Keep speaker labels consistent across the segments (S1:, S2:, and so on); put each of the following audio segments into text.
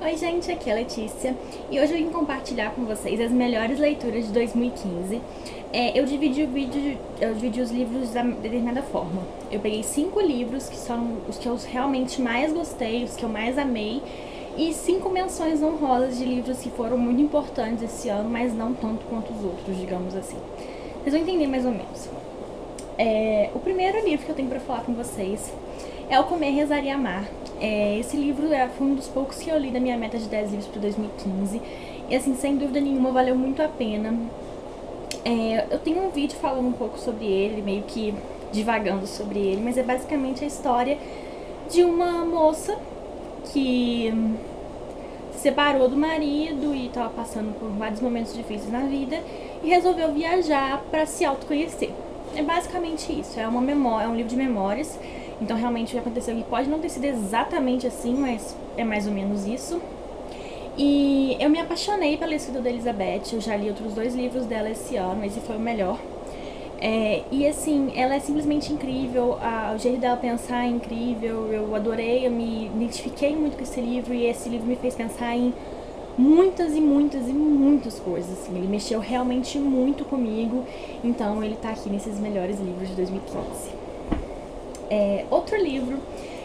S1: Oi gente, aqui é a Letícia e hoje eu vim compartilhar com vocês as melhores leituras de 2015. Eu dividi os livros da determinada forma. Eu peguei 5 livros que são os que eu realmente mais gostei, os que eu mais amei, e 5 menções honrosas de livros que foram muito importantes esse ano, mas não tanto quanto os outros, digamos assim. Vocês vão entender mais ou menos. O primeiro livro que eu tenho pra falar com vocês é O Comer, Rezar e Amar. Esse livro foi um dos poucos que eu li da minha meta de 10 livros para 2015. E assim, sem dúvida nenhuma, valeu muito a pena. Eu tenho um vídeo falando um pouco sobre ele, meio que divagando sobre ele, mas é basicamente a história de uma moça que se separou do marido e estava passando por vários momentos difíceis na vida e resolveu viajar para se autoconhecer. É basicamente isso, é um livro de memórias. Então realmente o que aconteceu aqui pode não ter sido exatamente assim, mas é mais ou menos isso. E eu me apaixonei pela escrita da Elizabeth, eu já li outros 2 livros dela esse ano, esse foi o melhor. E assim, ela é simplesmente incrível, o jeito dela pensar é incrível, eu adorei, eu me identifiquei muito com esse livro e esse livro me fez pensar em muitas e muitas e muitas coisas, assim. Ele mexeu realmente muito comigo, então ele tá aqui nesses melhores livros de 2015. Outro livro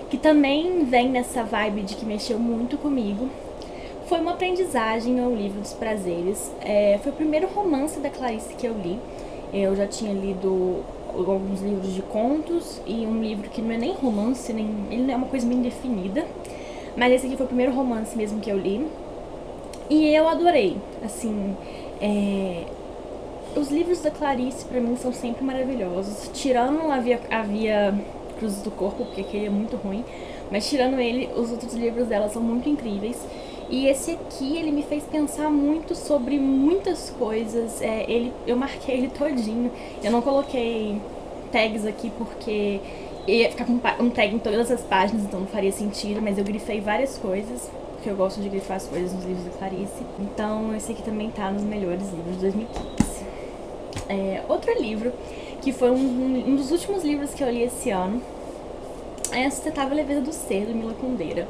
S1: que também vem nessa vibe de que mexeu muito comigo foi Uma Aprendizagem, ou Livro dos Prazeres. Foi o primeiro romance da Clarice que eu li. Eu já tinha lido alguns livros de contos e um livro que não é nem romance, ele não é uma coisa bem definida, mas esse aqui foi o primeiro romance mesmo que eu li e eu adorei. Assim, os livros da Clarice pra mim são sempre maravilhosos, tirando havia Cruzes do Corpo, porque aquele é muito ruim, mas tirando ele, os outros livros dela são muito incríveis. E esse aqui, ele me fez pensar muito sobre muitas coisas. Eu marquei ele todinho. Eu não coloquei tags aqui porque ia ficar com um tag em todas as páginas, então não faria sentido, mas eu grifei várias coisas, porque eu gosto de grifar as coisas nos livros da Clarice. Então esse aqui também tá nos melhores livros de 2015. Outro livro, que foi um dos últimos livros que eu li esse ano, é A Sustentável Leveza do Ser, do Mila Kundera.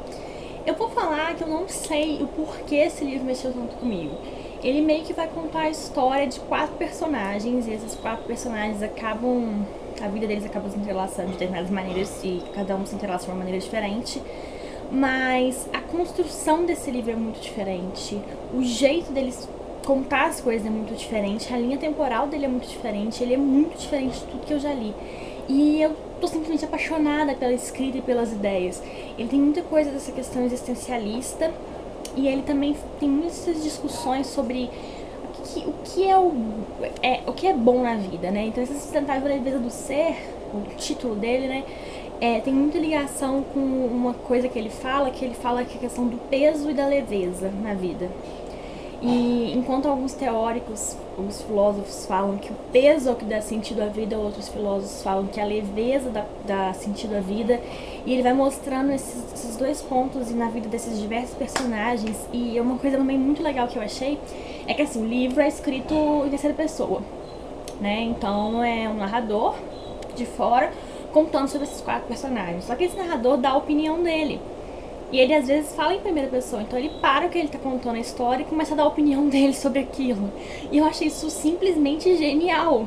S1: Eu vou falar que eu não sei o porquê esse livro mexeu tanto comigo. Ele meio que vai contar a história de 4 personagens, e esses 4 personagens a vida deles acaba se entrelaçando de determinadas maneiras, e cada um se entrelaça de uma maneira diferente. Mas a construção desse livro é muito diferente, o jeito deles contar as coisas é muito diferente, a linha temporal dele é muito diferente, ele é muito diferente de tudo que eu já li. E eu tô simplesmente apaixonada pela escrita e pelas ideias. Ele tem muita coisa dessa questão existencialista e ele também tem muitas discussões sobre o que é bom na vida, né? Então essa Sustentável Leveza do Ser, o título dele, né? Tem muita ligação com uma coisa que ele fala que é a questão do peso e da leveza na vida. E enquanto alguns teóricos, alguns filósofos falam que o peso é o que dá sentido à vida, outros filósofos falam que a leveza dá sentido à vida. E ele vai mostrando esses 2 pontos na vida desses diversos personagens. E uma coisa também muito legal que eu achei é que assim, o livro é escrito em terceira pessoa, né? Então é um narrador de fora contando sobre esses 4 personagens. Só que esse narrador dá a opinião dele. E ele às vezes fala em primeira pessoa, então ele para o que ele tá contando a história e começa a dar a opinião dele sobre aquilo. E eu achei isso simplesmente genial.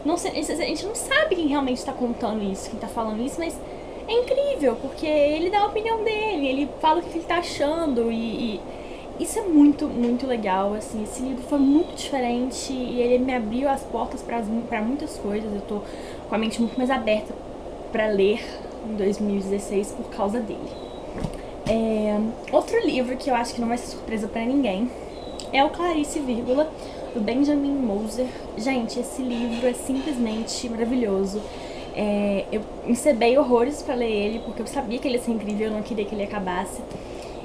S1: Não sei, a gente não sabe quem realmente tá contando isso, quem tá falando isso, mas é incrível, porque ele dá a opinião dele, ele fala o que ele tá achando e isso é muito, muito legal, assim. Esse livro foi muito diferente e ele me abriu as portas pra muitas coisas. Eu tô com a mente muito mais aberta pra ler em 2016 por causa dele. Outro livro que eu acho que não vai ser surpresa pra ninguém é o Clarice, do Benjamin Moser. Gente, esse livro é simplesmente maravilhoso. Eu encebei horrores pra ler ele, porque eu sabia que ele ia ser incrível, eu não queria que ele acabasse.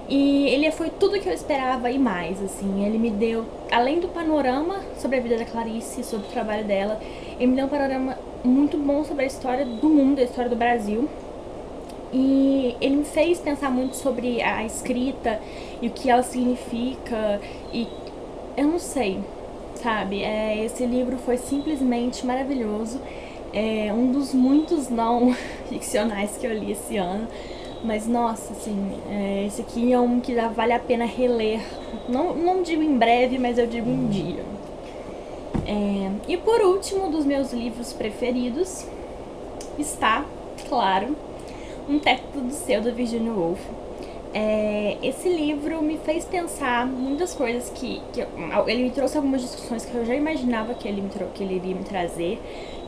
S1: E ele foi tudo que eu esperava e mais, assim. Ele me deu, além do panorama sobre a vida da Clarice, sobre o trabalho dela, ele me deu um panorama muito bom sobre a história do mundo, a história do Brasil. E ele me fez pensar muito sobre a escrita e o que ela significa, e eu não sei, sabe? Esse livro foi simplesmente maravilhoso. Um dos muitos não ficcionais que eu li esse ano, Mas nossa, assim, esse aqui é um que vale a pena reler. Não digo em breve, mas eu digo um dia. E por último, dos meus livros preferidos está, claro, Um Teto do Céu, da Virginia Woolf. Esse livro me fez pensar muitas coisas ele me trouxe algumas discussões que eu já imaginava que ele iria me trazer,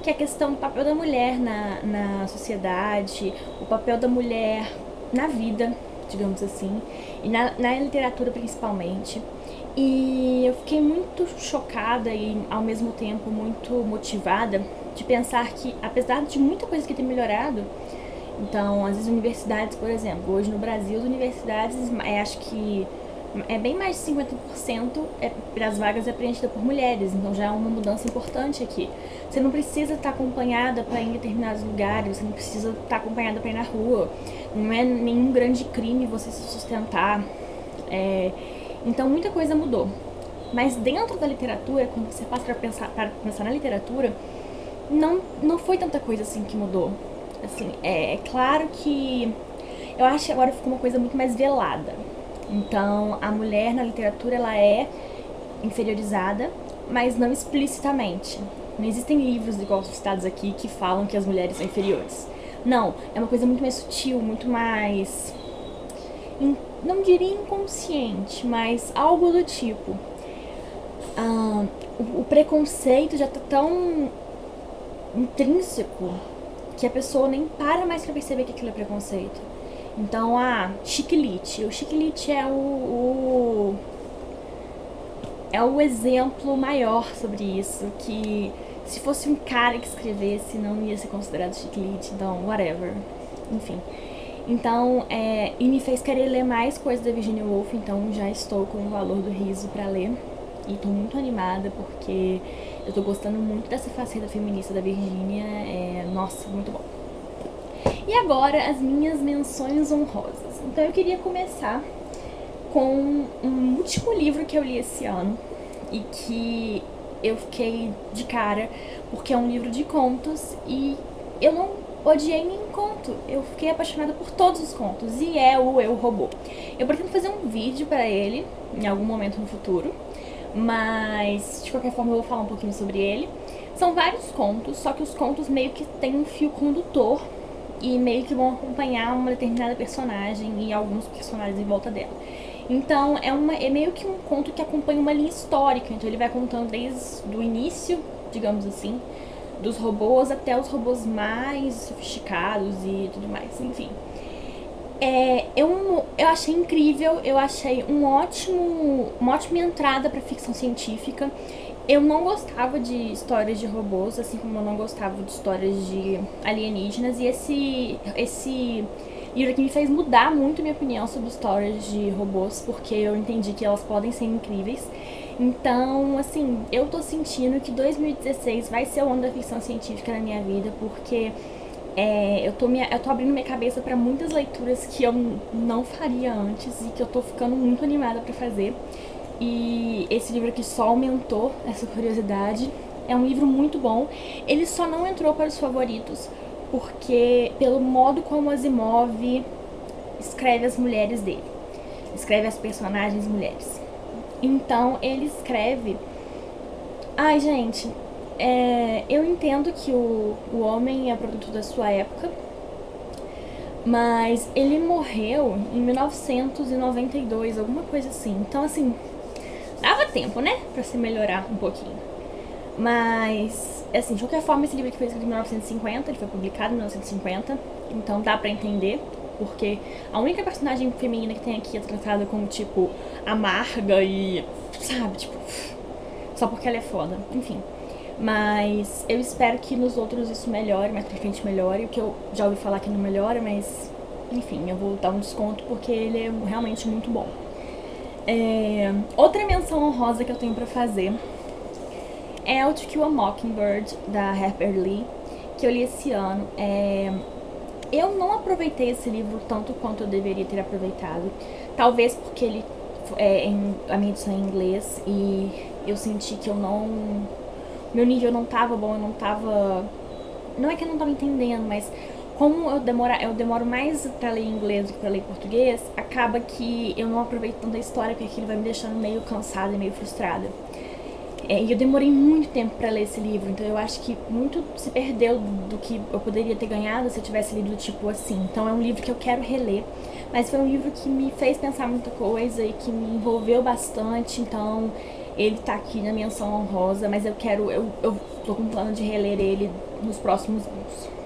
S1: que é a questão do papel da mulher na sociedade, o papel da mulher na vida, digamos assim, e na literatura principalmente. E eu fiquei muito chocada e ao mesmo tempo muito motivada de pensar que, apesar de muita coisa que tem melhorado, então, às vezes, universidades, por exemplo, hoje no Brasil, as universidades, acho que é bem mais de 50% das vagas é preenchida por mulheres, então já é uma mudança importante aqui. Você não precisa estar acompanhada para ir em determinados lugares, você não precisa estar acompanhada para ir na rua, não é nenhum grande crime você se sustentar. Então, muita coisa mudou. Mas dentro da literatura, quando você passa para pensar na literatura, não foi tanta coisa assim que mudou. Assim, é claro que eu acho que agora ficou uma coisa muito mais velada. Então, a mulher na literatura, ela é inferiorizada, mas não explicitamente. Não existem livros igual citados aqui que falam que as mulheres são inferiores. Não, é uma coisa muito mais sutil, muito mais... não diria inconsciente, mas algo do tipo. O preconceito já tá tão intrínseco que a pessoa nem para mais pra perceber que aquilo é preconceito. Então, chiclete. O chiclete é o exemplo maior sobre isso, que se fosse um cara que escrevesse, não ia ser considerado chiclete, então, whatever. Enfim. Então, e me fez querer ler mais coisas da Virginia Woolf, então já estou com o Valor do Riso pra ler. E tô muito animada porque eu tô gostando muito dessa faceta feminista da Virginia. Nossa, muito bom. E agora, as minhas menções honrosas. Então eu queria começar com um último livro que eu li esse ano e que eu fiquei de cara porque é um livro de contos e eu não odiei nenhum conto. Eu fiquei apaixonada por todos os contos e é o Eu, Robô. Eu pretendo fazer um vídeo pra ele em algum momento no futuro, mas de qualquer forma eu vou falar um pouquinho sobre ele. São vários contos, só que os contos meio que tem um fio condutor e meio que vão acompanhar uma determinada personagem e alguns personagens em volta dela. Então é meio que um conto que acompanha uma linha histórica, então ele vai contando desde o início, digamos assim, dos robôs até os robôs mais sofisticados e tudo mais, enfim. Eu achei incrível, eu achei uma ótima entrada pra ficção científica. Eu não gostava de histórias de robôs, assim como eu não gostava de histórias de alienígenas, e esse livro aqui me fez mudar muito minha opinião sobre histórias de robôs, porque eu entendi que elas podem ser incríveis. Então, assim, eu tô sentindo que 2016 vai ser o ano da ficção científica na minha vida, porque eu tô abrindo minha cabeça pra muitas leituras que eu não faria antes e que eu tô ficando muito animada pra fazer. E esse livro aqui só aumentou essa curiosidade. É um livro muito bom. Ele só não entrou para os favoritos porque pelo modo como Asimov escreve as mulheres dele, escreve as personagens mulheres. Então ele escreve... Ai, gente, eu entendo que o homem é produto da sua época, mas ele morreu em 1992, alguma coisa assim. Então, assim, dava tempo, né, pra se melhorar um pouquinho. Mas, assim, de qualquer forma, esse livro aqui foi escrito em 1950, ele foi publicado em 1950, então dá pra entender, porque a única personagem feminina que tem aqui é tratada como, tipo, amarga e, sabe, tipo, só porque ela é foda, enfim. Mas eu espero que nos outros isso melhore, mais pra frente melhore, o que eu já ouvi falar que não melhora, mas, enfim, eu vou dar um desconto porque ele é realmente muito bom. Outra menção honrosa que eu tenho pra fazer é o To Kill a Mockingbird, da Harper Lee, que eu li esse ano. Eu não aproveitei esse livro tanto quanto eu deveria ter aproveitado. Talvez porque ele a minha edição é em inglês e eu senti que meu nível não tava bom, eu não tava... Não é que eu não tava entendendo, mas como eu demoro mais pra ler em inglês do que pra ler em português, acaba que eu não aproveito tanto a história, porque aquilo vai me deixando meio cansada e meio frustrada. E eu demorei muito tempo pra ler esse livro, então eu acho que muito se perdeu do que eu poderia ter ganhado se eu tivesse lido tipo assim. Então é um livro que eu quero reler, mas foi um livro que me fez pensar muita coisa e que me envolveu bastante, então ele tá aqui na menção honrosa, mas eu tô com plano de reler ele nos próximos anos.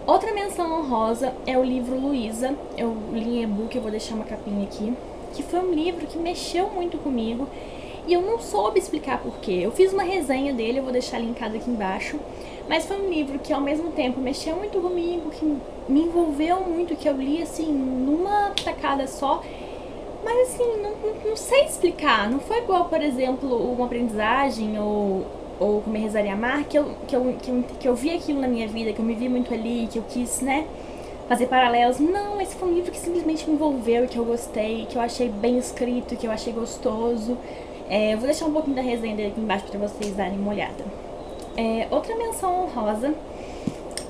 S1: Outra menção honrosa é o livro Luísa. Eu li em e-book, eu vou deixar uma capinha aqui, que foi um livro que mexeu muito comigo e eu não soube explicar porquê. Eu fiz uma resenha dele, eu vou deixar linkado aqui embaixo, mas foi um livro que ao mesmo tempo mexeu muito comigo, que me envolveu muito, que eu li assim numa tacada só, mas assim, não sei explicar. Não foi igual, por exemplo, uma aprendizagem ou Comer, Rezar e Amar, que eu vi aquilo na minha vida, que eu me vi muito ali, que eu quis, né, fazer paralelos. Não, esse foi um livro que simplesmente me envolveu, que eu gostei, que eu achei bem escrito, que eu achei gostoso. Eu vou deixar um pouquinho da resenha dele aqui embaixo pra vocês darem uma olhada. Outra menção honrosa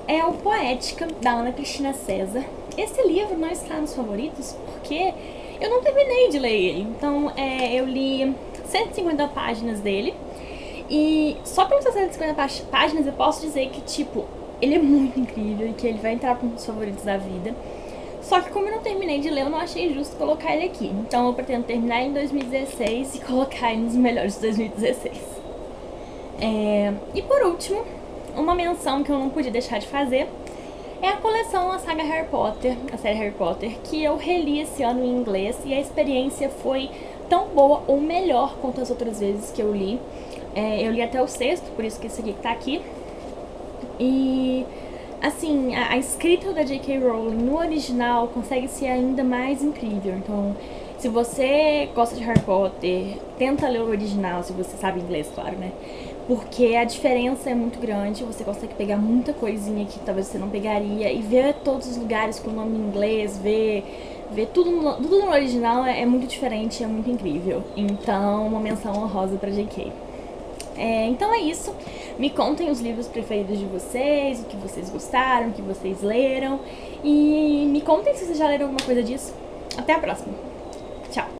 S1: é o Poética, da Ana Cristina César. Esse livro não está nos favoritos porque eu não terminei de ler ele. Então, eu li 150 páginas dele. E só pelas 150 páginas eu posso dizer que, tipo, ele é muito incrível e que ele vai entrar para um dos favoritos da vida. Só que como eu não terminei de ler, eu não achei justo colocar ele aqui. Então eu pretendo terminar em 2016 e colocar ele nos melhores de 2016. E por último, uma menção que eu não podia deixar de fazer é a coleção, a saga Harry Potter, a série Harry Potter, que eu reli esse ano em inglês e a experiência foi tão boa ou melhor quanto as outras vezes que eu li. Eu li até o sexto, por isso que esse aqui tá aqui. E, assim, a escrita da J.K. Rowling no original consegue ser ainda mais incrível. Então, se você gosta de Harry Potter, tenta ler o original, se você sabe inglês, claro, né? Porque a diferença é muito grande, você consegue pegar muita coisinha que talvez você não pegaria e ver todos os lugares com o nome em inglês, ver tudo no original é muito diferente, é muito incrível. Então, uma menção honrosa pra J.K. Então é isso. Me contem os livros preferidos de vocês, o que vocês gostaram, o que vocês leram. E me contem se vocês já leram alguma coisa disso. Até a próxima. Tchau.